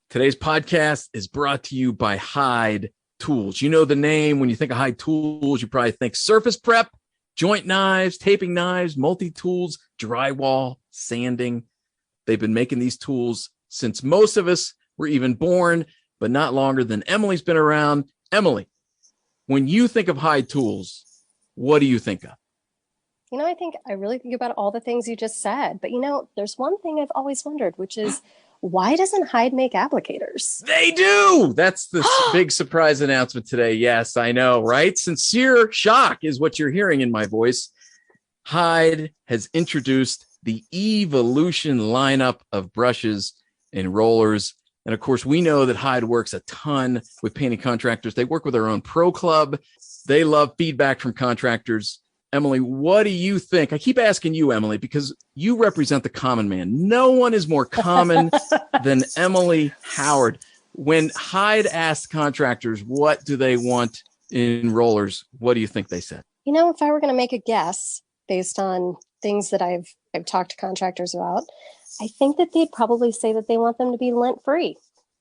Today's podcast is brought to you by Hyde Tools. You know the name. When you think of Hyde Tools, you probably think surface prep, joint knives, taping knives, multi-tools, drywall, sanding. They've been making these tools since most of us were even born, but not longer than Emily's been around. Emily, when you think of Hyde Tools, what do you think of? I really think about all the things you just said. But, there's one thing I've always wondered, which is why doesn't Hyde make applicators? They do. That's the big surprise announcement today. Yes, I know, right? Sincere shock is what you're hearing in my voice. Hyde has introduced the Evolution lineup of brushes and rollers. And of course, we know that Hyde works a ton with painting contractors. They work with their own pro club. They love feedback from contractors. Emily, what do you think? I keep asking you, Emily, because you represent the common man. No one is more common than Emily Howard. When Hyde asked contractors, what do they want in rollers? What do you think they said? If I were going to make a guess based on things that I've talked to contractors about, I think that they'd probably say that they want them to be lint-free.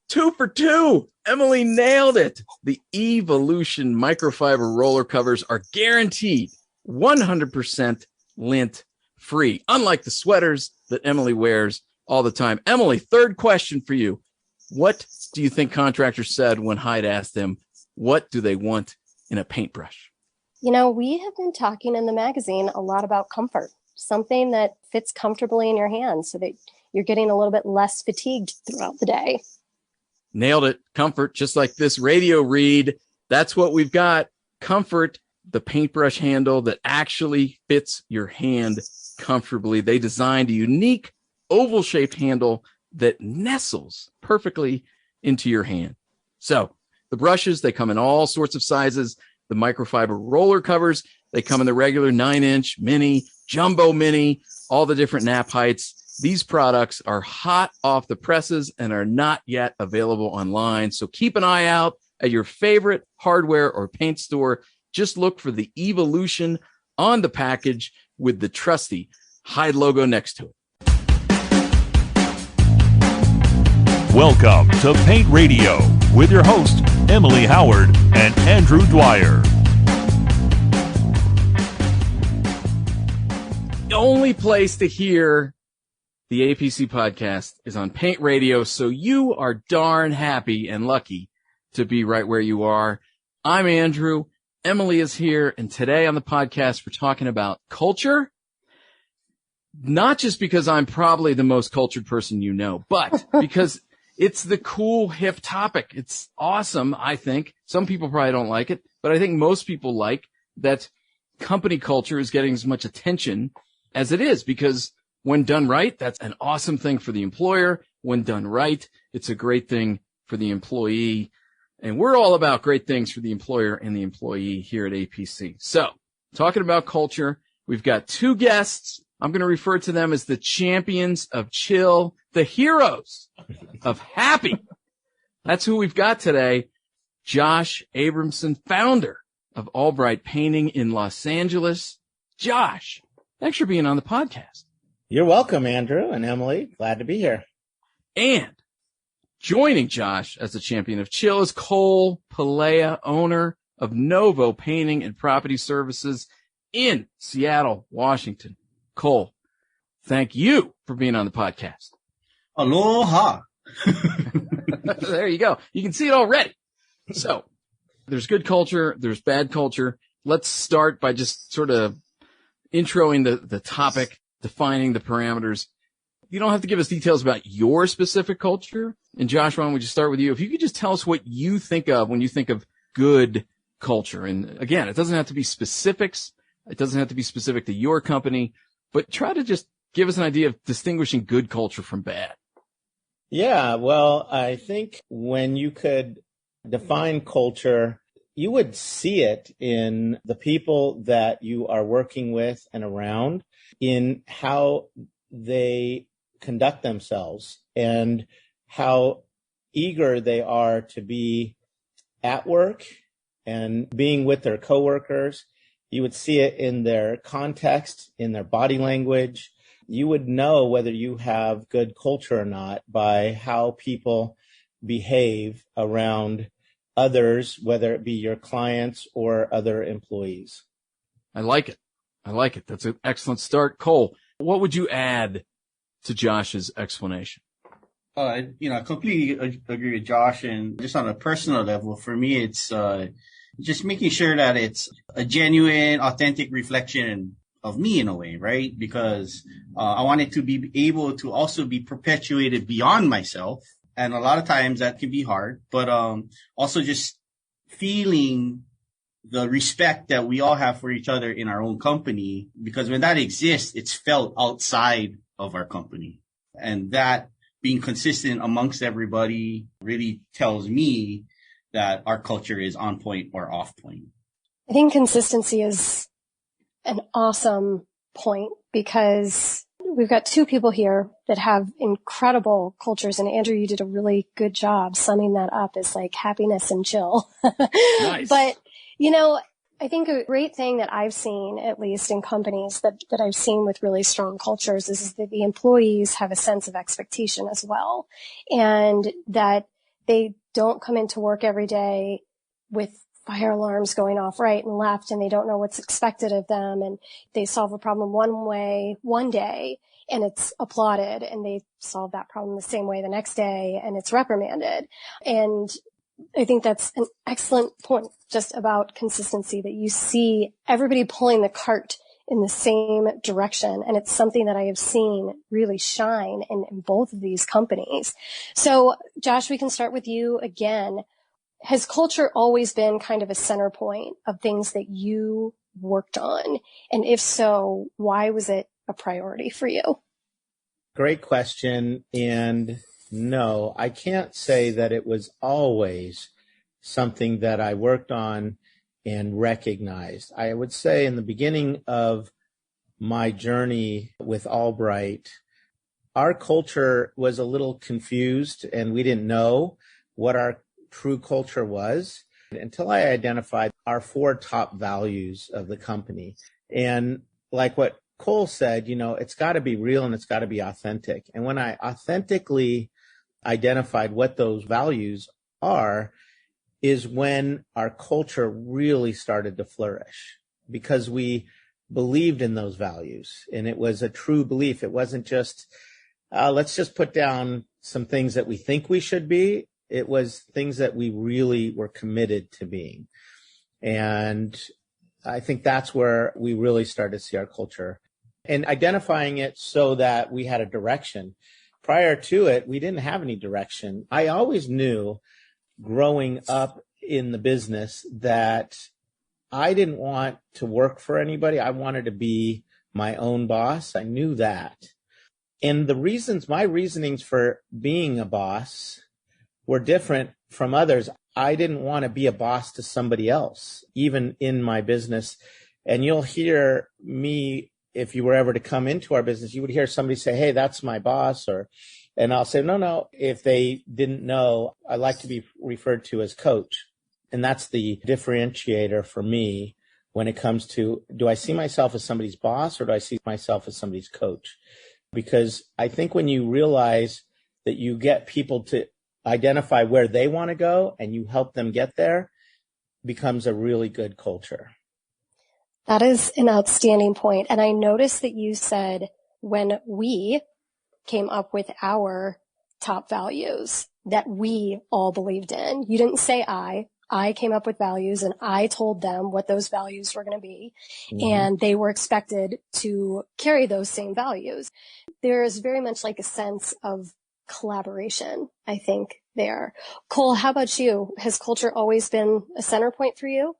2 for 2. Emily nailed it. The Evolution microfiber roller covers are guaranteed 100% lint-free, unlike the sweaters that Emily wears all the time. Emily, third question for you. What do you think contractors said when Hyde asked them, what do they want in a paintbrush? We have been talking in the magazine a lot about comfort, something that fits comfortably in your hands so that you're getting a little bit less fatigued throughout the day. Nailed it. Comfort, just like this radio read. That's what we've got. Comfort, the paintbrush handle that actually fits your hand comfortably. They designed a unique oval-shaped handle that nestles perfectly into your hand. So the brushes, they come in all sorts of sizes. The microfiber roller covers, they come in the regular 9-inch, mini, jumbo mini, all the different nap heights. These products are hot off the presses and are not yet available online. So keep an eye out at your favorite hardware or paint store. Just look for the Evolution on the package with the trusty Hyde logo next to it. Welcome to Paint Radio with your host, Emily Howard and Andrew Dwyer. The only place to hear the APC podcast is on Paint Radio, so you are darn happy and lucky to be right where you are. I'm Andrew. Emily is here, and today on the podcast, we're talking about culture. Not just because I'm probably the most cultured person you know, but because it's the cool, hip topic. It's awesome, I think. Some people probably don't like it, but I think most people like that company culture is getting as much attention as it is, because when done right, that's an awesome thing for the employer. When done right, it's a great thing for the employee. And we're all about great things for the employer and the employee here at APC. So, talking about culture, we've got two guests. I'm going to refer to them as the champions of chill, the heroes of happy. That's who we've got today. Josh Abramson, founder of allbright Painting in Los Angeles. Josh, thanks for being on the podcast. You're welcome, Andrew and Emily. Glad to be here. And joining Josh as the champion of chill is Cole Palea, owner of Novo Painting and Property Services in Seattle, Washington. Cole, thank you for being on the podcast. Aloha. There you go. You can see it already. So there's good culture. There's bad culture. Let's start by just sort of introing the topic, defining the parameters. You don't have to give us details about your specific culture. And Josh, why don't we just start with you? If you could just tell us what you think of when you think of good culture. And again, it doesn't have to be specifics. It doesn't have to be specific to your company, but try to just give us an idea of distinguishing good culture from bad. Yeah, well, I think when you could define culture, you would see it in the people that you are working with and around, in how they conduct themselves and how eager they are to be at work and being with their coworkers. You would see it in their context, in their body language. You would know whether you have good culture or not by how people behave around others, whether it be your clients or other employees. I like it. I like it. That's an excellent start. Cole, what would you add to Josh's explanation? I completely agree with Josh. And just on a personal level, for me, it's just making sure that it's a genuine, authentic reflection of me in a way, right? Because I want it to be able to also be perpetuated beyond myself. And a lot of times that can be hard, but also just feeling the respect that we all have for each other in our own company, because when that exists, it's felt outside of our company. And that being consistent amongst everybody really tells me that our culture is on point or off point. I think consistency is an awesome point because we've got two people here that have incredible cultures. And Andrew, you did a really good job summing that up as like happiness and chill. Nice. But, I think a great thing that I've seen, at least in companies that I've seen with really strong cultures, is that the employees have a sense of expectation as well. And that they don't come into work every day with fire alarms going off right and left, and they don't know what's expected of them. And they solve a problem one way, one day, and it's applauded, and they solve that problem the same way the next day, and it's reprimanded. And I think that's an excellent point just about consistency, that you see everybody pulling the cart in the same direction. And it's something that I have seen really shine in both of these companies. So Josh, we can start with you again. Has culture always been kind of a center point of things that you worked on? And if so, why was it a priority for you? Great question. And no, I can't say that it was always something that I worked on and recognized. I would say in the beginning of my journey with allbright, our culture was a little confused and we didn't know what our true culture was until I identified our 4 top values of the company. And like what Cole said, it's got to be real and it's got to be authentic. And when I authentically identified what those values are, is when our culture really started to flourish, because we believed in those values and it was a true belief. It wasn't just, let's just put down some things that we think we should be. It was things that we really were committed to being. And I think that's where we really started to see our culture and identifying it so that we had a direction. Prior to it, we didn't have any direction. I always knew growing up in the business that I didn't want to work for anybody. I wanted to be my own boss. I knew that. And my reasonings for being a boss were different from others. I didn't want to be a boss to somebody else, even in my business. And you'll hear me, if you were ever to come into our business, you would hear somebody say, hey, that's my boss, and I'll say, no. If they didn't know, I like to be referred to as coach. And that's the differentiator for me when it comes to, do I see myself as somebody's boss or do I see myself as somebody's coach? Because I think when you realize that you get people to identify where they want to go and you help them get there, becomes a really good culture. That is an outstanding point. And I noticed that you said when we came up with our top values that we all believed in. You didn't say I came up with values and I told them what those values were going to be. Mm-hmm. And they were expected to carry those same values. There is very much like a sense of collaboration, I think, there. Cole, how about you? Has culture always been a center point for you?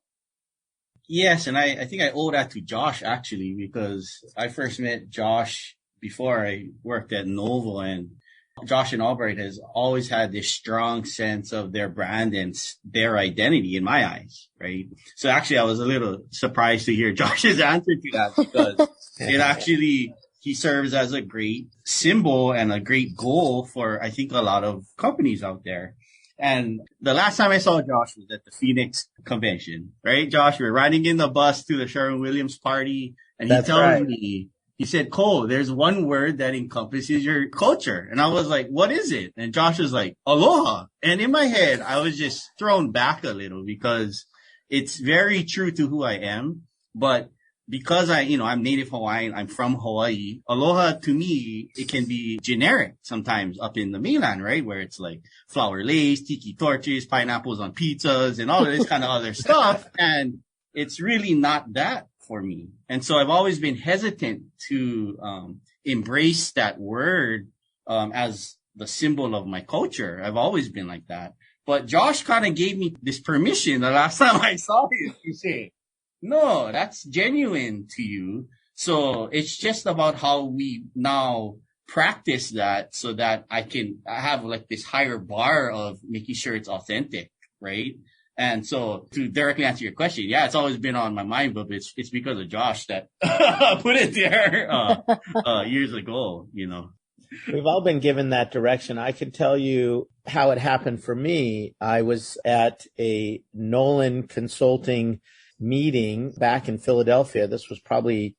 Yes, and I think I owe that to Josh, actually, because I first met Josh before I worked at Novo, and Josh and allbright has always had this strong sense of their brand and their identity in my eyes, right? So actually, I was a little surprised to hear Josh's answer to that, because it actually, he serves as a great symbol and a great goal for, I think, a lot of companies out there. And the last time I saw Josh was at the Phoenix convention, right? Josh, we're riding in the bus to the Sherwin-Williams party, and he tells me he said, Cole, there's one word that encompasses your culture. And I was like, what is it? And Josh was like, aloha. And in my head, I was just thrown back a little because it's very true to who I am. But because I'm native Hawaiian, I'm from Hawaii. Aloha to me, it can be generic sometimes up in the mainland, right? Where it's like flower lace, tiki torches, pineapples on pizzas and all of this kind of other stuff. And it's really not that for me. And so I've always been hesitant to, embrace that word, as the symbol of my culture. I've always been like that. But Josh kind of gave me this permission the last time I saw him to say, no, that's genuine to you. So it's just about how we now practice that so that I have like this higher bar of making sure it's authentic, right? And so to directly answer your question, yeah, it's always been on my mind, but it's because of Josh that put it there years ago, We've all been given that direction. I can tell you how it happened for me. I was at a Nolan Consulting meeting back in Philadelphia. This was probably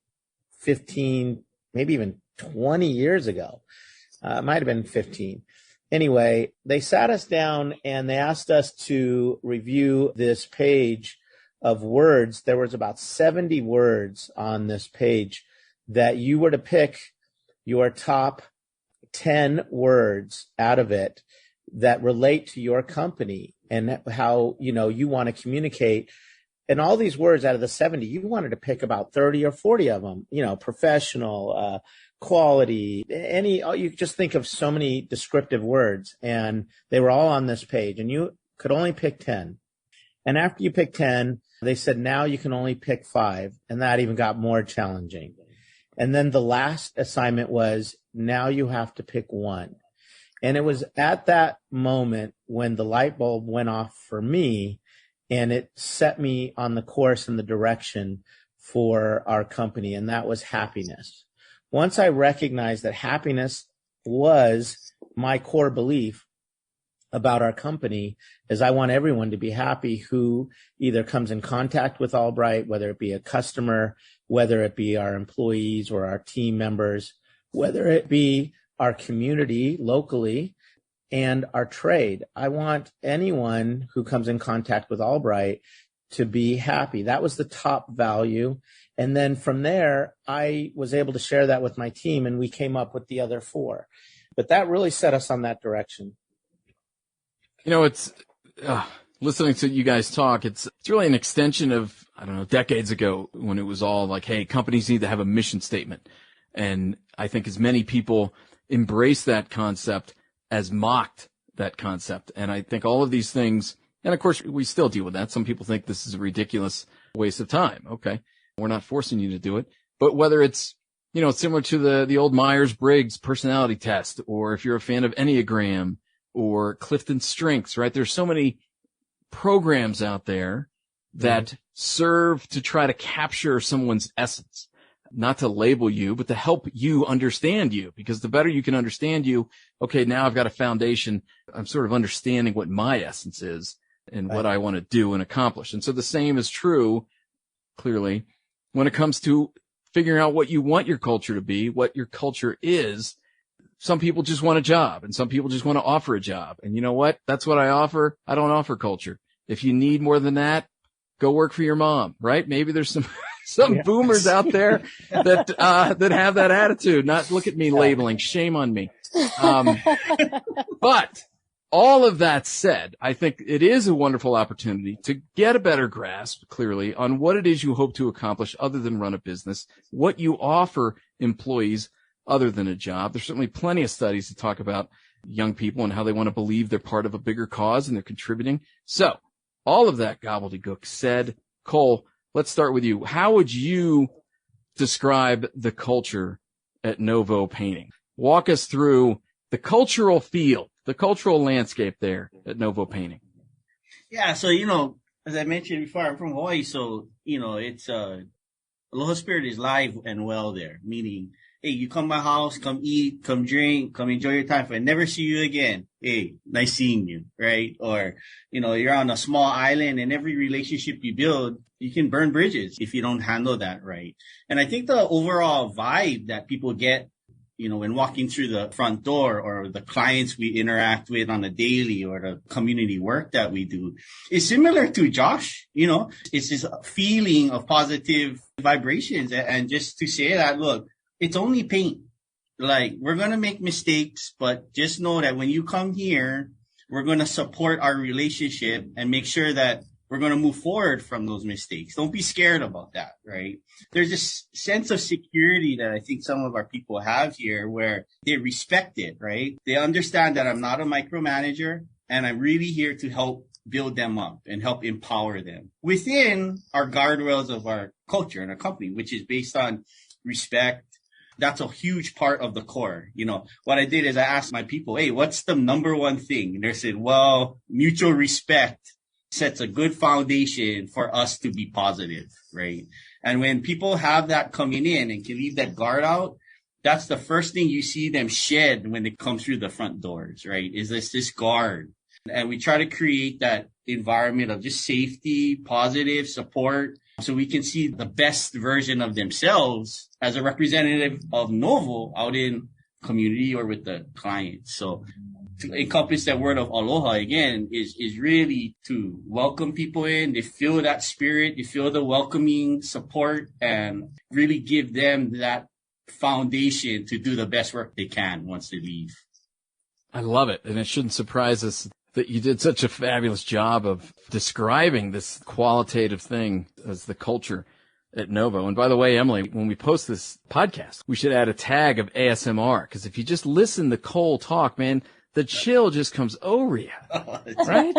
15, maybe even 20 years ago. It might have been 15. Anyway, they sat us down and they asked us to review this page of words. There was about 70 words on this page that you were to pick your top 10 words out of it that relate to your company and how, you want to communicate. And all these words out of the 70, you wanted to pick about 30 or 40 of them, professional, quality, you just think of so many descriptive words, and they were all on this page and you could only pick 10. And after you pick 10, they said, now you can only pick 5. And that even got more challenging. And then the last assignment was, now you have to pick 1. And it was at that moment when the light bulb went off for me, and it set me on the course and the direction for our company, and that was happiness. Once I recognized that happiness was my core belief about our company, is I want everyone to be happy who either comes in contact with allbright, whether it be a customer, whether it be our employees or our team members, whether it be our community locally, and our trade. I want anyone who comes in contact with allbright to be happy. That was the top value. And then from there, I was able to share that with my team, and we came up with the other 4. But that really set us on that direction. It's listening to you guys talk. It's really an extension of, decades ago when it was all like, hey, companies need to have a mission statement. And I think as many people embrace that concept as mocked that concept. And I think all of these things, and of course we still deal with that. Some people think this is a ridiculous waste of time. Okay. We're not forcing you to do it, but whether it's, it's similar to the old Myers-Briggs personality test, or if you're a fan of Enneagram or Clifton Strengths, right? There's so many programs out there that serve to try to capture someone's essence. Not to label you, but to help you understand you, because the better you can understand you, okay, now I've got a foundation. I'm sort of understanding what my essence is and what I want to do and accomplish. And so the same is true, clearly, when it comes to figuring out what you want your culture to be, what your culture is. Some people just want a job, and some people just want to offer a job. And you know what? That's what I offer. I don't offer culture. If you need more than that, go work for your mom, right? Maybe there's some boomers out there that have that attitude. Not look at me labeling. Shame on me. But all of that said, I think it is a wonderful opportunity to get a better grasp, clearly, on what it is you hope to accomplish other than run a business, what you offer employees other than a job. There's certainly plenty of studies to talk about young people and how they want to believe they're part of a bigger cause and they're contributing. So all of that gobbledygook said, Cole, let's start with you. How would you describe the culture at Novo Painting? Walk us through the cultural field, the cultural landscape there at Novo Painting. Yeah. So, as I mentioned before, I'm from Hawaii. So, it's, Aloha Spirit is live and well there, meaning, hey, you come to my house, come eat, come drink, come enjoy your time. If I never see you again, hey, nice seeing you, right? Or, you're on a small island, and every relationship you build, you can burn bridges if you don't handle that right. And I think the overall vibe that people get, when walking through the front door, or the clients we interact with on a daily, or the community work that we do, is similar to Josh. It's this feeling of positive vibrations. And just to say that, look, it's only paint. Like, we're going to make mistakes, but just know that when you come here, we're going to support our relationship and make sure that we're going to move forward from those mistakes. Don't be scared about that, right? There's this sense of security that I think some of our people have here, where they respect it, right? They understand that I'm not a micromanager, and I'm really here to help build them up and help empower them within our guardrails of our culture and our company, which is based on respect. That's a huge part of the core. What I did is I asked my people, hey, what's the number one thing? And they said, well, mutual respect sets a good foundation for us to be positive, right? And when people have that coming in and can leave that guard out, that's the first thing you see them shed when they come through the front doors, right? Is this guard. And we try to create that environment of just safety, positive support, so we can see the best version of themselves as a representative of Novo out in community or with the clients. So to encompass that word of aloha again is really to welcome people in. They feel that spirit, they feel the welcoming support, and really give them that foundation to do the best work they can once they leave. I love it. And it shouldn't surprise us that you did such a fabulous job of describing this qualitative thing as the culture at Novo. And by the way, Emily, when we post this podcast, we should add a tag of ASMR, because if you just listen to Cole talk, man, the chill just comes over you, right?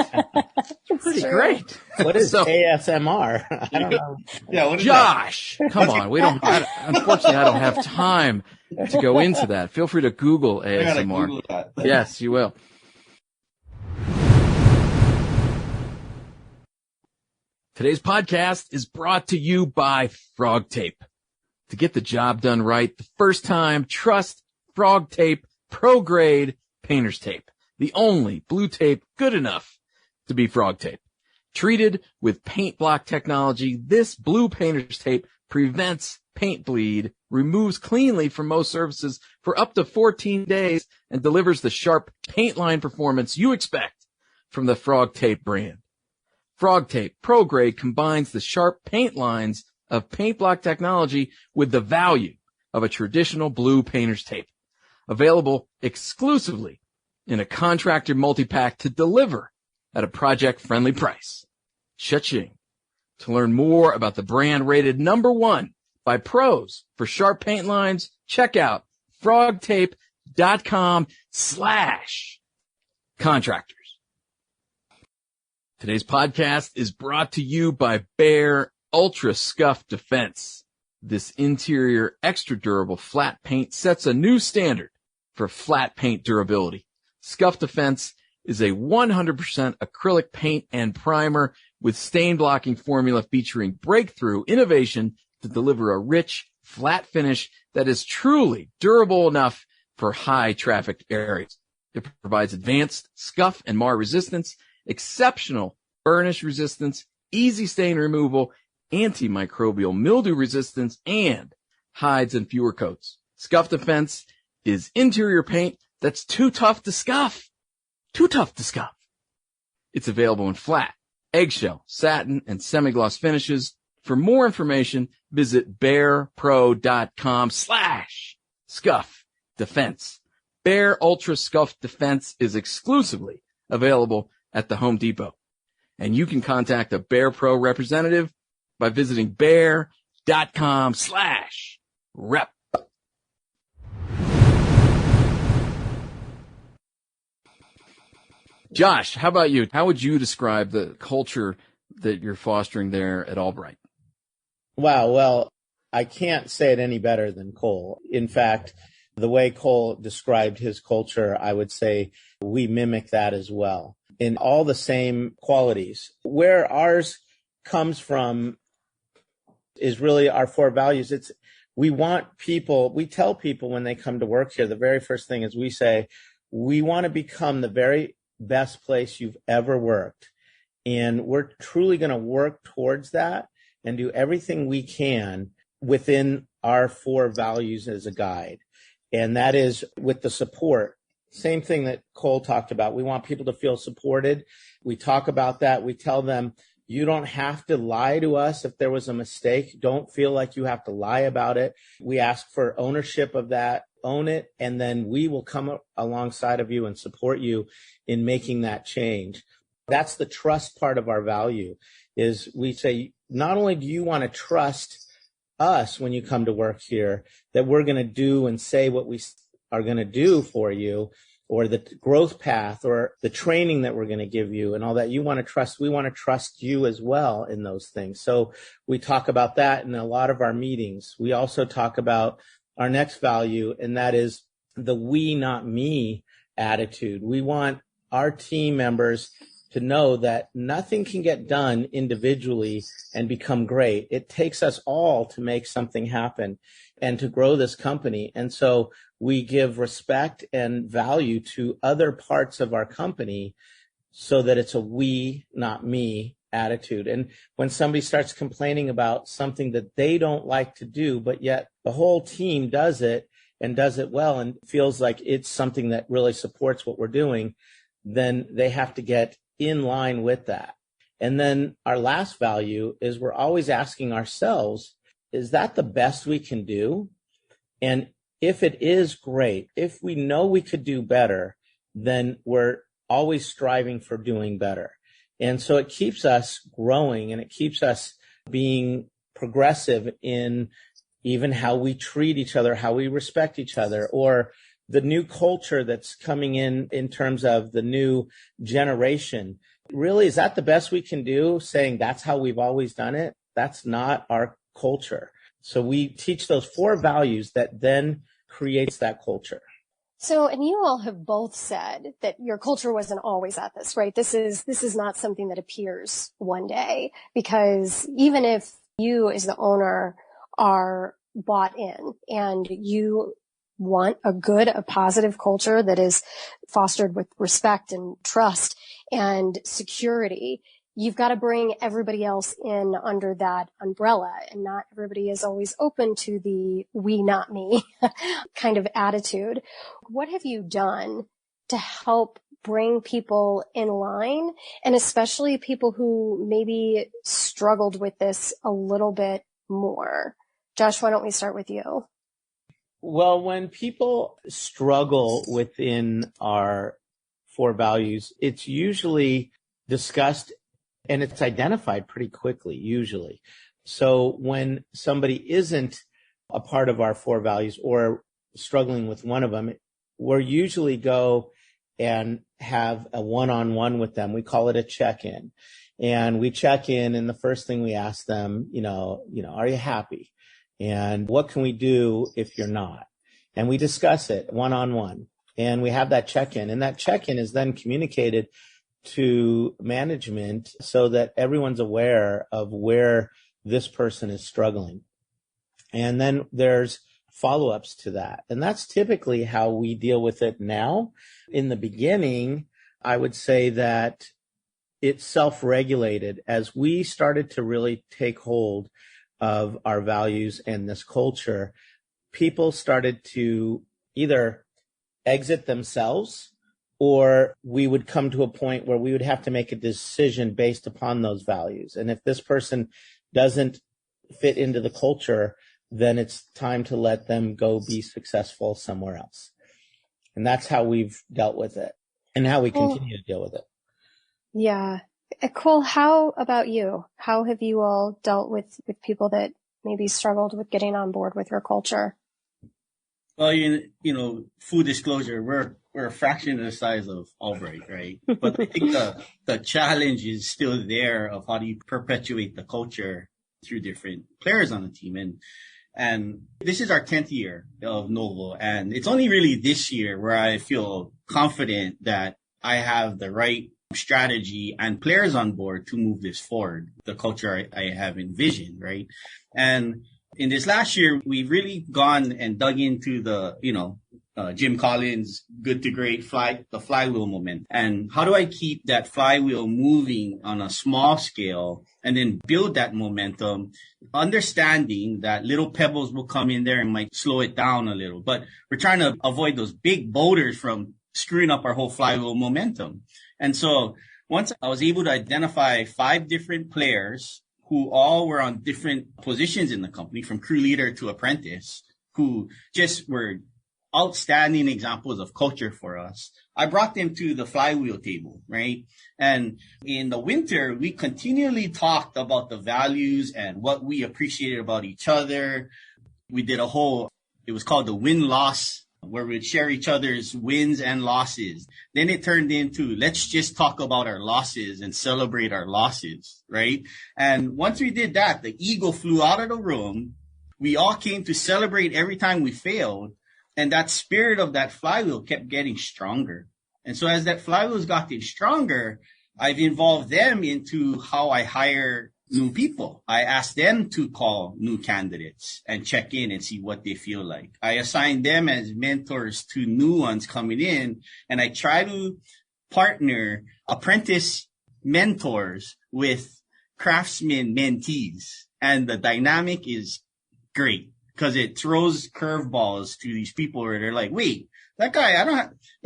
It's pretty great. What is ASMR? I don't know. Yeah, what is Josh, come on. Unfortunately, I don't have time to go into that. Feel free to Google ASMR. I gotta Google that. Yes, you will. Today's podcast is brought to you by Frog Tape. To get the job done right the first time, trust Frog Tape Pro Grade Painter's Tape, the only blue tape good enough to be Frog Tape. Treated with paint block technology, this blue painter's tape prevents paint bleed, removes cleanly from most surfaces for up to 14 days, and delivers the sharp paint line performance you expect from the Frog Tape brand. Frog Tape Pro Grade combines the sharp paint lines of paint block technology with the value of a traditional blue painter's tape. Available exclusively in a contractor multi-pack to deliver at a project-friendly price. Cha-ching. To learn more about the brand rated #1 by pros for sharp paint lines, check out frogtape.com/contractors. Today's podcast is brought to you by Behr Ultra Scuff Defense. This interior extra durable flat paint sets a new standard for flat paint durability. Scuff Defense is a 100% acrylic paint and primer with stain blocking formula featuring breakthrough innovation to deliver a rich, flat finish that is truly durable enough for high trafficked areas. It provides advanced scuff and mar resistance, exceptional burnish resistance, easy stain removal, antimicrobial mildew resistance, and hides in fewer coats. Scuff Defense is interior paint that's too tough to scuff. Too tough to scuff. It's available in flat, eggshell, satin, and semi-gloss finishes. For more information, visit behrpro.com/scuff defense. Behr Ultra Scuff Defense is exclusively available at the Home Depot. And you can contact a Behr Pro representative by visiting behr.com/rep. Josh, how about you? How would you describe the culture that you're fostering there at allbright? Wow. Well, I can't say it any better than Cole. In fact, the way Cole described his culture, I would say we mimic that as well in all the same qualities. Where ours comes from is really our 4 values. We tell people when they come to work here, the very first thing is we say, we want to become the very best place you've ever worked. And we're truly going to work towards that and do everything we can within our 4 values as a guide. And that is with the support. Same thing that Cole talked about. We want people to feel supported. We talk about that. We tell them, you don't have to lie to us if there was a mistake. Don't feel like you have to lie about it. We ask for ownership of that. Own it, and then we will come alongside of you and support you in making that change. That's the trust part of our value, is we say, not only do you want to trust us when you come to work here, that we're going to do and say what we are going to do for you, or the growth path or the training that we're going to give you and all that. You want to trust, we want to trust you as well in those things. So we talk about that in a lot of our meetings. We also talk about our next value, and that is the we, not me attitude. We want our team members to know that nothing can get done individually and become great. It takes us all to make something happen and to grow this company. And so we give respect and value to other parts of our company so that it's a we, not me attitude. And when somebody starts complaining about something that they don't like to do, but yet the whole team does it and does it well and feels like it's something that really supports what we're doing, then they have to get in line with that. And then our last value is we're always asking ourselves, is that the best we can do? And if it is, great. If we know we could do better, then we're always striving for doing better. And so it keeps us growing, and it keeps us being progressive in even how we treat each other, how we respect each other, or the new culture that's coming in terms of the new generation. Really, is that the best we can do, saying that's how we've always done it? That's not our culture. So we teach those 4 values that then creates that culture. So, and you all have both said that your culture wasn't always at this, right? This is not something that appears one day, because even if you as the owner are bought in and you want a positive culture that is fostered with respect and trust and security, you've got to bring everybody else in under that umbrella, and not everybody is always open to the we, not me kind of attitude. What have you done to help bring people in line, and especially people who maybe struggled with this a little bit more? Josh, why don't we start with you? Well, when people struggle within our 4 values, it's usually discussed and it's identified pretty quickly, usually. So when somebody isn't a part of our 4 values or struggling with one of them, we'll usually go and have a one-on-one with them. We call it a check-in. And we check in, and the first thing we ask them, are you happy? And what can we do if you're not? And we discuss it one-on-one. And we have that check-in. And that check-in is then communicated to management so that everyone's aware of where this person is struggling. And then there's follow-ups to that. And that's typically how we deal with it now. In the beginning, I would say that it's self-regulated. As we started to really take hold of our values and this culture, people started to either exit themselves, or we would come to a point where we would have to make a decision based upon those values. And if this person doesn't fit into the culture, then it's time to let them go be successful somewhere else. And that's how we've dealt with it and how we continue to deal with it. Yeah. Cole, how about you? How have you all dealt with people that maybe struggled with getting on board with your culture? Well, full disclosure, we're a fraction of the size of allbright, right? But I think the challenge is still there of how do you perpetuate the culture through different players on the team. And this is our 10th year of Novo. And it's only really this year where I feel confident that I have the right strategy and players on board to move this forward, the culture I have envisioned, right? And in this last year, we've really gone and dug into the, Jim Collins, good to great, the flywheel momentum. And how do I keep that flywheel moving on a small scale and then build that momentum, understanding that little pebbles will come in there and might slow it down a little. But we're trying to avoid those big boulders from screwing up our whole flywheel momentum. And so once I was able to identify 5 different players who all were on different positions in the company, from crew leader to apprentice, who just were outstanding examples of culture for us, I brought them to the flywheel table, right? And in the winter, we continually talked about the values and what we appreciated about each other. We did it was called the win-loss, where we'd share each other's wins and losses. Then it turned into, let's just talk about our losses and celebrate our losses, right? And once we did that, the ego flew out of the room. We all came to celebrate every time we failed. And that spirit of that flywheel kept getting stronger. And so as that flywheel's gotten stronger, I've involved them into how I hire new people. I ask them to call new candidates and check in and see what they feel like. I assign them as mentors to new ones coming in, and I try to partner apprentice mentors with craftsmen mentees. And the dynamic is great because it throws curveballs to these people where they're like, wait, that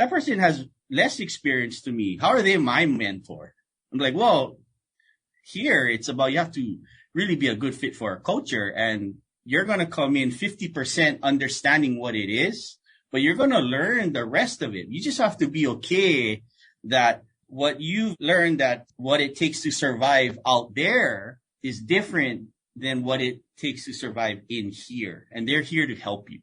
person has less experience to me. How are they my mentor? I'm like, well, here, it's about you have to really be a good fit for our culture, and you're going to come in 50% understanding what it is, but you're going to learn the rest of it. You just have to be okay that what you've learned, that what it takes to survive out there is different than what it takes to survive in here. And they're here to help you.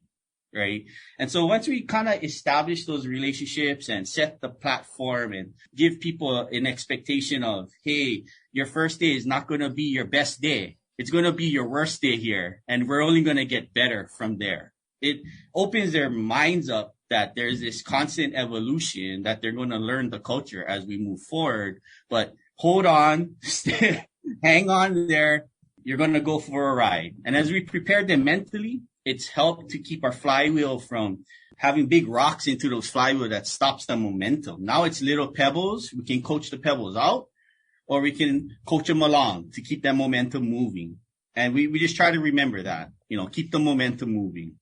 Right. And so once we kind of establish those relationships and set the platform and give people an expectation of, hey, your first day is not going to be your best day. It's going to be your worst day here. And we're only going to get better from there. It opens their minds up that there's this constant evolution, that they're going to learn the culture as we move forward. But hold on, hang on there. You're going to go for a ride. And as we prepare them mentally, it's helped to keep our flywheel from having big rocks into those flywheel that stops the momentum. Now it's little pebbles. We can coach the pebbles out, or we can coach them along to keep that momentum moving. And we just try to remember that, keep the momentum moving.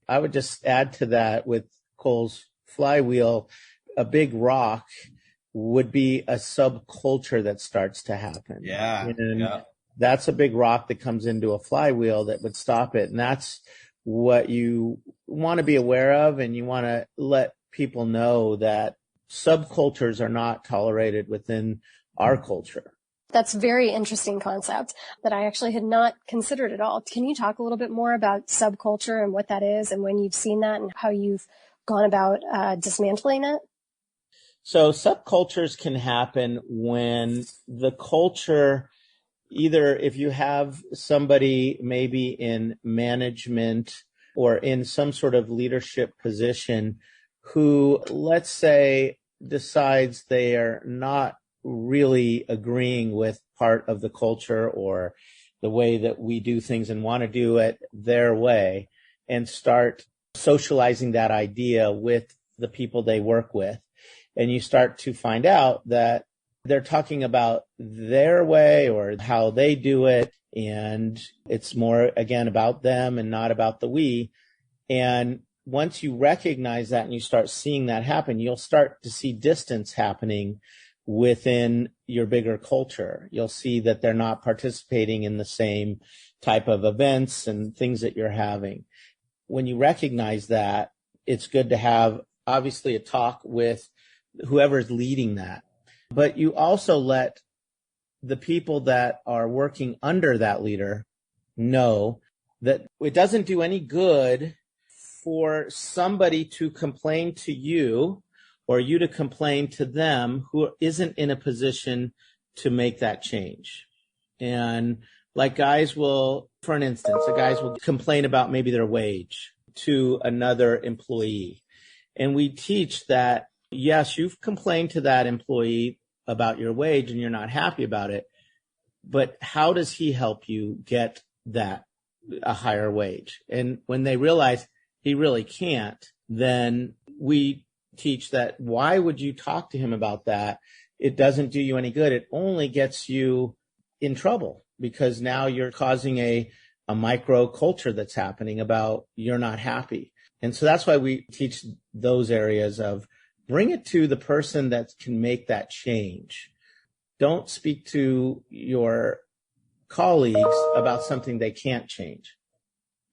I would just add to that with Cole's flywheel, a big rock would be a subculture that starts to happen. Yeah. And that's a big rock that comes into a flywheel that would stop it. And that's what you want to be aware of. And you want to let people know that subcultures are not tolerated within our culture. That's a very interesting concept that I actually had not considered at all. Can you talk a little bit more about subculture and what that is, and when you've seen that and how you've gone about dismantling it? So subcultures can happen when the culture, either if you have somebody maybe in management or in some sort of leadership position who, let's say, decides they are not really agreeing with part of the culture or the way that we do things and want to do it their way, and start socializing that idea with the people they work with. And you start to find out that they're talking about their way or how they do it, and it's more, again, about them and not about the we. And once you recognize that and you start seeing that happen, you'll start to see distance happening within your bigger culture. You'll see that they're not participating in the same type of events and things that you're having. When you recognize that, it's good to have, obviously, a talk with whoever's leading that. But you also let the people that are working under that leader know that it doesn't do any good for somebody to complain to you or you to complain to them who isn't in a position to make that change. And like guys will, for an instance, the guys will complain about maybe their wage to another employee. And we teach that, yes, you've complained to that employee about your wage and you're not happy about it, but how does he help you get a higher wage? And when they realize he really can't, then we teach that why would you talk to him about that? It doesn't do you any good. It only gets you in trouble because now you're causing a micro culture that's happening about you're not happy. And so that's why we teach those areas of bring it to the person that can make that change. Don't speak to your colleagues about something they can't change.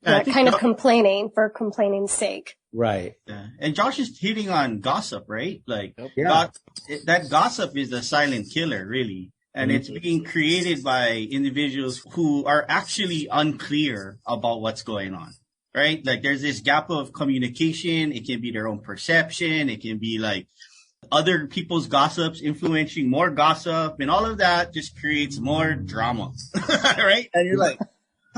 Not kind of complaining for complaining's sake. Right. Yeah. And Josh is hitting on gossip, right? Like yeah. that gossip is a silent killer, really. And it's being created by individuals who are actually unclear about what's going on, right? Like there's this gap of communication. It can be their own perception. It can be like other people's gossips influencing more gossip, and all of that just creates more drama, right? And you're like,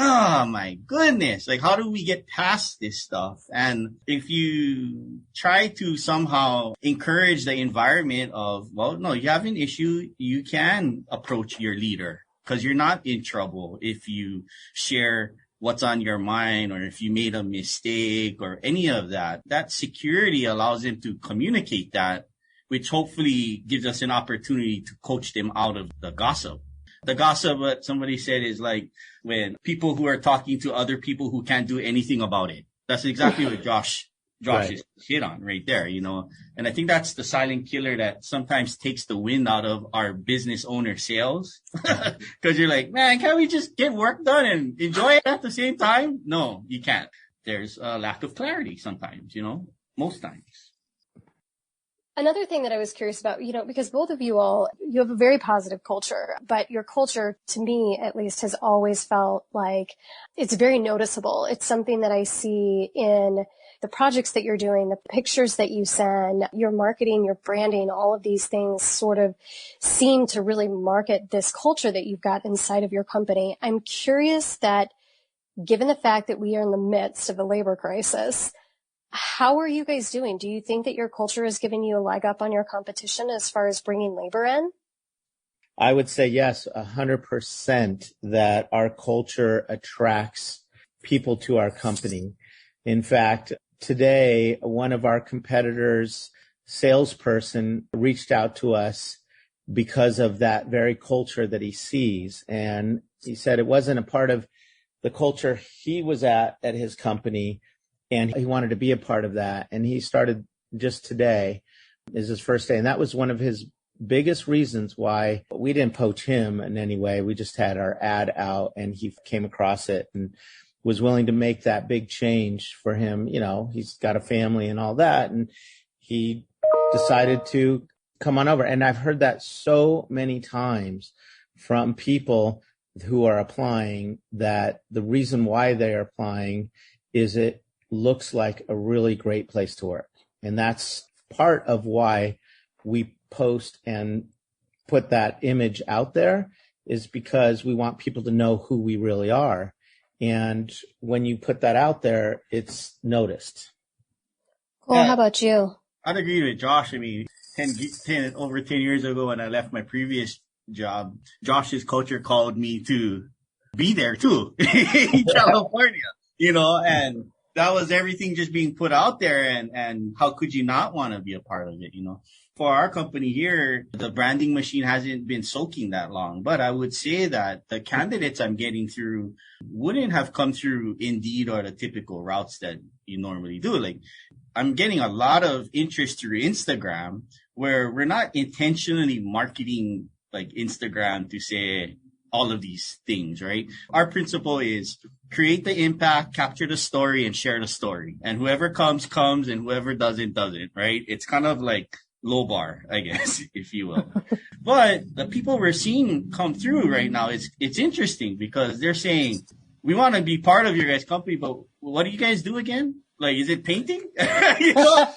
oh my goodness, like how do we get past this stuff? And if you try to somehow encourage the environment of, well, no, you have an issue, you can approach your leader because you're not in trouble if you share what's on your mind or if you made a mistake or any of that. That security allows them to communicate that, which hopefully gives us an opportunity to coach them out of the gossip. The gossip, what somebody said, is like when people who are talking to other people who can't do anything about it. That's exactly what Josh Right. is hit on right there, you know. And I think that's the silent killer that sometimes takes the wind out of our business owner sales. Because you're like, man, can't we just get work done and enjoy it at the same time? No, you can't. There's a lack of clarity sometimes, you know, most times. Another thing that I was curious about, because both of you all, you have a very positive culture, but your culture, to me at least, has always felt like it's very noticeable. It's something that I see in the projects that you're doing, the pictures that you send, your marketing, your branding, all of these things sort of seem to really market this culture that you've got inside of your company. I'm curious that given the fact that we are in the midst of a labor crisis, how are you guys doing? Do you think that your culture is giving you a leg up on your competition as far as bringing labor in? I would say yes, 100% that our culture attracts people to our company. In fact, today, one of our competitors' salesperson reached out to us because of that very culture that he sees. And he said it wasn't a part of the culture he was at his company, and he wanted to be a part of that. And he started just today, is his first day. And that was one of his biggest reasons why we didn't poach him in any way. We just had our ad out and he came across it and was willing to make that big change for him. You know, he's got a family and all that. And he decided to come on over. And I've heard that so many times from people who are applying, that the reason why they are applying is it looks like a really great place to work. And that's part of why we post and put that image out there, is because we want people to know who we really are. And when you put that out there, it's noticed. Well, how about you? I'd agree with Josh. I mean, over 10 years ago when I left my previous job, Josh's culture called me to be there too in California, you know, and that was everything just being put out there. And how could you not want to be a part of it, you know? For our company here, the branding machine hasn't been soaking that long, but I would say that the candidates I'm getting through wouldn't have come through Indeed or the typical routes that you normally do. Like, I'm getting a lot of interest through Instagram, where we're not intentionally marketing like Instagram to say all of these things, right? Our principle is create the impact, capture the story, and share the story. And whoever comes, and whoever doesn't, right? It's kind of like low bar, I guess, if you will. But the people we're seeing come through right now, it's interesting because they're saying, we want to be part of your guys' company, but what do you guys do again? Like, is it painting? You know?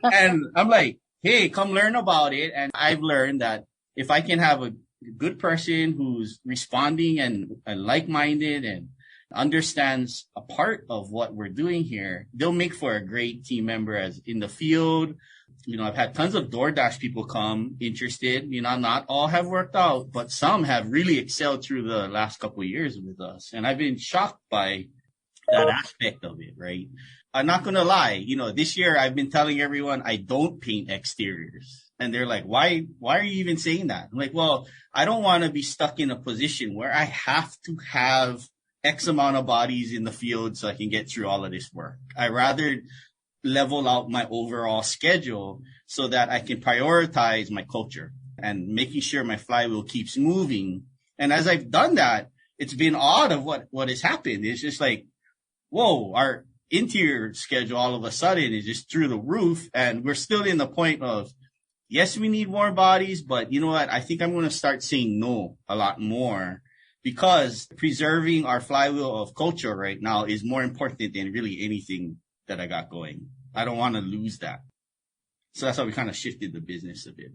And I'm like, hey, come learn about it. And I've learned that if I can have a good person who's responding and like-minded and, understands a part of what we're doing here, they'll make for a great team member as in the field. I've had tons of DoorDash people come interested. Not all have worked out, but some have really excelled through the last couple of years with us. And I've been shocked by that aspect of it, right? I'm not going to lie. This year I've been telling everyone I don't paint exteriors. And they're like, why are you even saying that? I'm like, well, I don't want to be stuck in a position where I have to have X amount of bodies in the field so I can get through all of this work. I rather level out my overall schedule so that I can prioritize my culture and making sure my flywheel keeps moving. And as I've done that, it's been odd of what has happened. It's just like, whoa, our interior schedule all of a sudden is just through the roof. And we're still in the point of, yes, we need more bodies, but you know what? I think I'm going to start saying no a lot more because preserving our flywheel of culture right now is more important than really anything that I got going. I don't want to lose that. So that's how we kind of shifted the business a bit.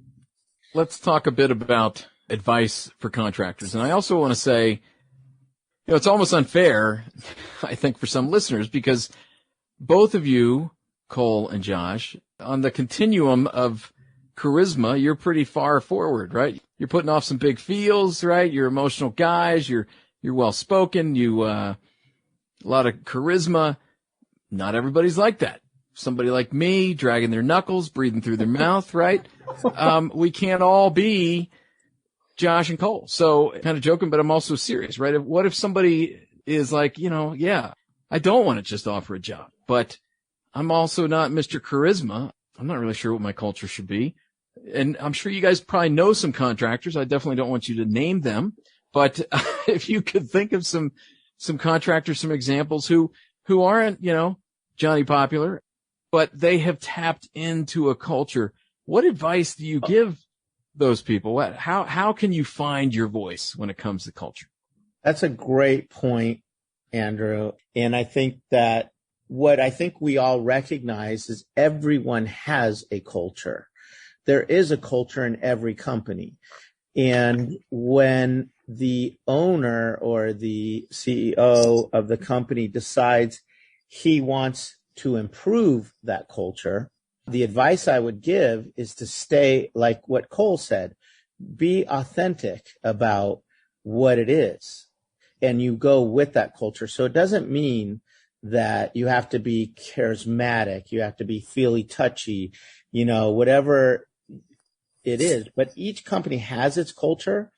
Let's talk a bit about advice for contractors. And I also want to say, it's almost unfair, I think, for some listeners, because both of you, Cole and Josh, on the continuum of charisma, you're pretty far forward, right? You're putting off some big feels, right? You're emotional guys. You're well-spoken. A lot of charisma. Not everybody's like that. Somebody like me, dragging their knuckles, breathing through their mouth, right? We can't all be Josh and Cole. So kind of joking, but I'm also serious, right? What if somebody is like, I don't want to just offer a job, but I'm also not Mr. Charisma. I'm not really sure what my culture should be. And I'm sure you guys probably know some contractors. I definitely don't want you to name them, but if you could think of some contractors, some examples who aren't, Johnny Popular, but they have tapped into a culture. What advice do you give those people? How can you find your voice when it comes to culture? That's a great point, Andrew. And I think that what I think we all recognize is everyone has a culture. There is a culture in every company. And when the owner or the CEO of the company decides he wants to improve that culture, the advice I would give is to stay, like what Cole said, be authentic about what it is. And you go with that culture. So it doesn't mean that you have to be charismatic, you have to be feely touchy, whatever it is. But each company has its culture.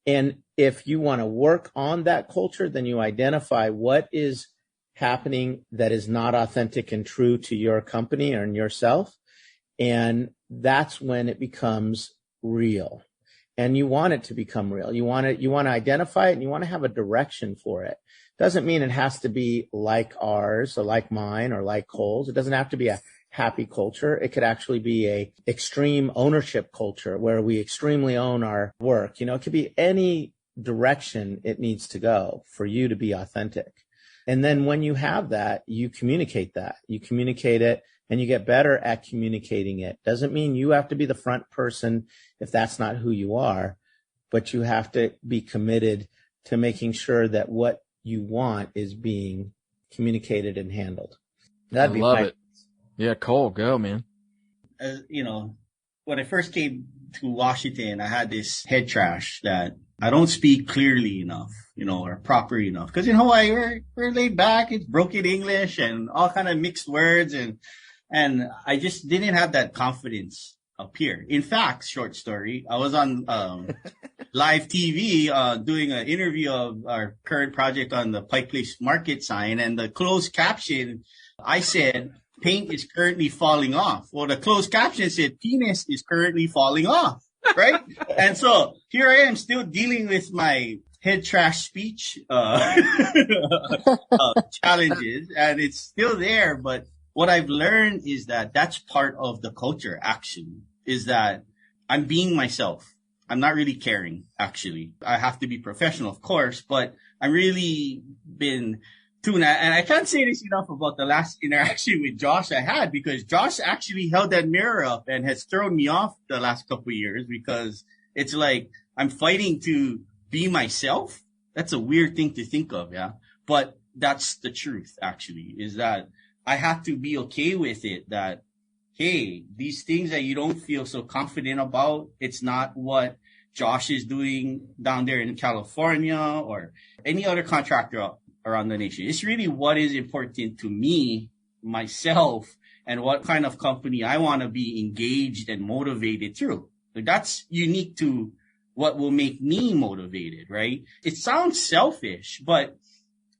And if you want to work on that culture, then you identify what is happening that is not authentic and true to your company or yourself. And that's when it becomes real. And you want it to become real. You want to identify it, and you want to have a direction for it. Doesn't mean it has to be like ours or like mine or like Cole's. It doesn't have to be a happy culture. It could actually be a extreme ownership culture where we extremely own our work. It could be any direction it needs to go for you to be authentic. And then when you have that, you communicate that. You communicate it and you get better at communicating it. Doesn't mean you have to be the front person if that's not who you are, but you have to be committed to making sure that what you want is being communicated and handled. That'd be love it. Yeah, Cole, go, man. When I first came to Washington, I had this head trash that I don't speak clearly enough, or proper enough. Because in Hawaii, we're laid back. It's broken English and all kind of mixed words. And I just didn't have that confidence up here. In fact, short story, I was on live TV doing an interview of our current project on the Pike Place Market sign. And the closed caption, I said, paint is currently falling off. Well, the closed caption said, penis is currently falling off. Right? And so here I am still dealing with my head trash speech challenges, and it's still there. But what I've learned is that that's part of the culture, actually, is that I'm being myself. I'm not really caring, actually. I have to be professional, of course, but I'm really been tuned. And I can't say this enough about the last interaction with Josh I had, because Josh actually held that mirror up and has thrown me off the last couple of years, because it's like I'm fighting to be myself. That's a weird thing to think of, yeah. But that's the truth, actually, is that I have to be okay with it that, hey, these things that you don't feel so confident about, it's not what Josh is doing down there in California or any other contractor around the nation. It's really what is important to me, myself, and what kind of company I want to be engaged and motivated through. Like, that's unique to what will make me motivated, right? It sounds selfish, but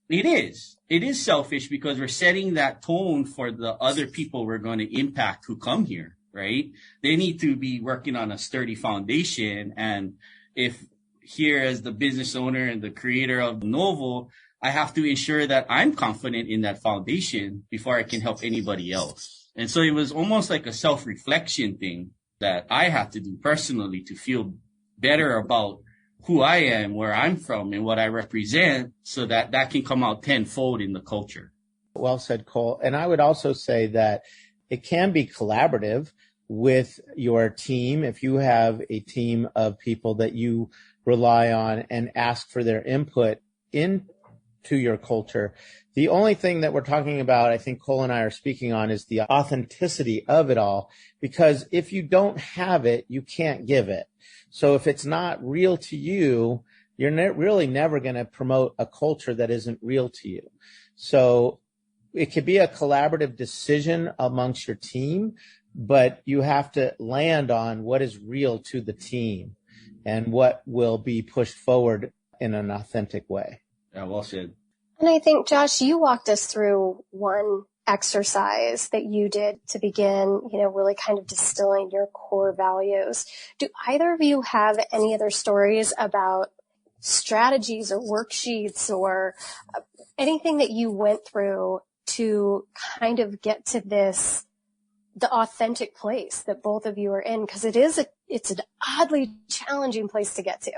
it is. It is selfish because we're setting that tone for the other people we're going to impact who come here, right? They need to be working on a sturdy foundation. And if here as the business owner and the creator of Novo, I have to ensure that I'm confident in that foundation before I can help anybody else. And so it was almost like a self-reflection thing that I had to do personally to feel better about who I am, where I'm from, and what I represent, so that that can come out tenfold in the culture. Well said, Cole. And I would also say that it can be collaborative with your team. If you have a team of people that you rely on and ask for their input into your culture, the only thing that we're talking about, I think Cole and I are speaking on, is the authenticity of it all. Because if you don't have it, you can't give it. So if it's not real to you, you're really never going to promote a culture that isn't real to you. So it could be a collaborative decision amongst your team, but you have to land on what is real to the team and what will be pushed forward in an authentic way. Yeah, well said. And I think, Josh, you walked us through one exercise that you did to begin, really kind of distilling your core values. Do either of you have any other stories about strategies or worksheets or anything that you went through to kind of get to the authentic place that both of you are in? Because it's an oddly challenging place to get to.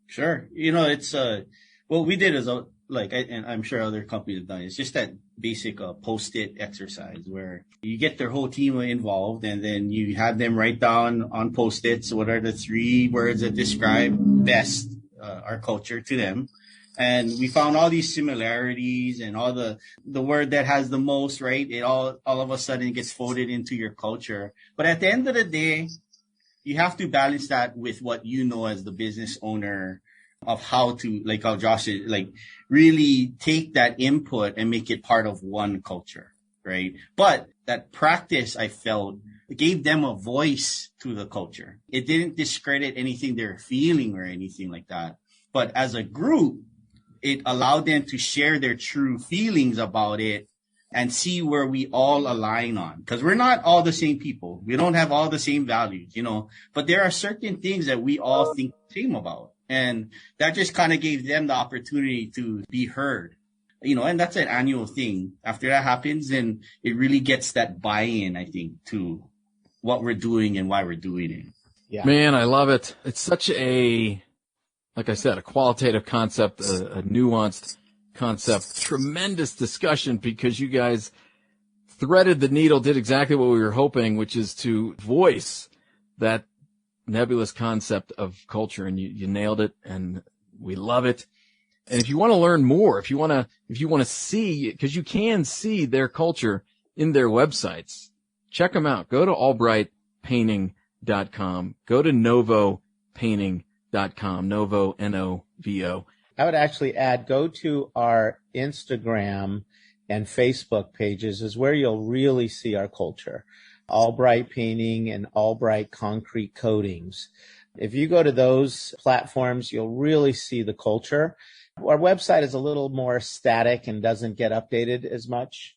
Sure. It's, what we did is and I'm sure other companies have done it. It's just that basic post-it exercise where you get their whole team involved and then you have them write down on post-its what are the 3 words that describe best our culture to them. And we found all these similarities and all the word that has the most, right? It all of a sudden gets folded into your culture. But at the end of the day, you have to balance that with what you know as the business owner of how to, like how Josh said, like really take that input and make it part of one culture, right? But that practice, I felt, gave them a voice to the culture. It didn't discredit anything they're feeling or anything like that. But as a group, it allowed them to share their true feelings about it and see where we all align on. Because we're not all the same people. We don't have all the same values, but there are certain things that we all think the same about. And that just kind of gave them the opportunity to be heard, and that's an annual thing. After that happens, then it really gets that buy-in, I think, to what we're doing and why we're doing it. Yeah. Man, I love it. It's such like I said, a qualitative concept, a nuanced concept, tremendous discussion because you guys threaded the needle, did exactly what we were hoping, which is to voice that nebulous concept of culture, and you nailed it, and we love it. And if you want to learn more, if you want to see, because you can see their culture in their websites, check them out. Go to allbrightpainting.com. Go to novopainting.com. Novo, N-O-V-O. I would actually add, go to our Instagram and Facebook pages is where you'll really see our culture. Allbright Painting and Allbright Concrete Coatings. If you go to those platforms, you'll really see the culture. Our website is a little more static and doesn't get updated as much.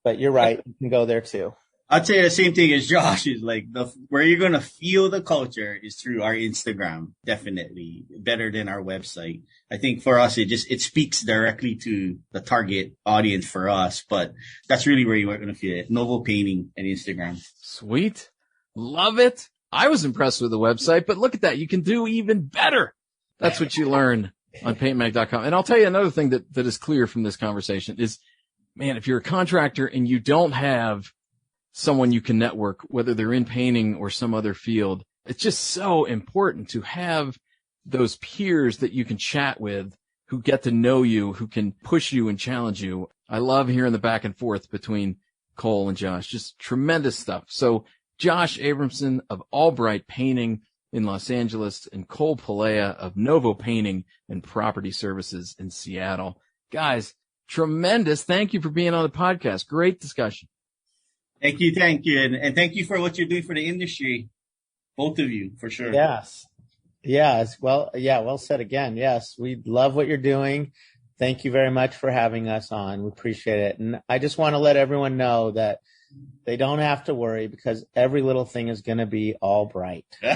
But you're right, you can go there too. I'd say the same thing as Josh is like where you're going to feel the culture is through our Instagram. Definitely better than our website. I think for us, it speaks directly to the target audience for us, but that's really where you're going to feel it. Novo Painting and Instagram. Sweet. Love it. I was impressed with the website, but look at that. You can do even better. That's what you learn on paintmag.com. And I'll tell you another thing that is clear from this conversation is, man, if you're a contractor and you don't have someone you can network, whether they're in painting or some other field, it's just so important to have those peers that you can chat with who get to know you, who can push you and challenge you. I love hearing the back and forth between Cole and Josh. Just tremendous stuff. So Josh Abramson of Allbright Painting in Los Angeles and Cole Palea of Novo Painting and Property Services in Seattle. Guys, tremendous. Thank you for being on the podcast. Great discussion. Thank you. And thank you for what you're doing for the industry. Both of you, for sure. Yes. Well said again. Yes, we love what you're doing. Thank you very much for having us on. We appreciate it. And I just want to let everyone know that they don't have to worry because every little thing is going to be all bright. There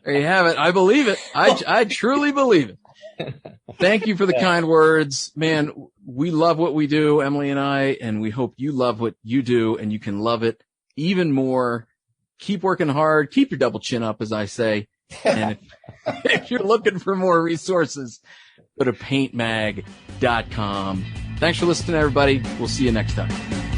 you have it. I believe it. I truly believe it. Thank you for the kind words, man. We love what we do, Emily and I, and we hope you love what you do and you can love it even more. Keep working hard. Keep your double chin up, as I say. And if you're looking for more resources, go to paintmag.com. Thanks for listening, everybody. We'll see you next time.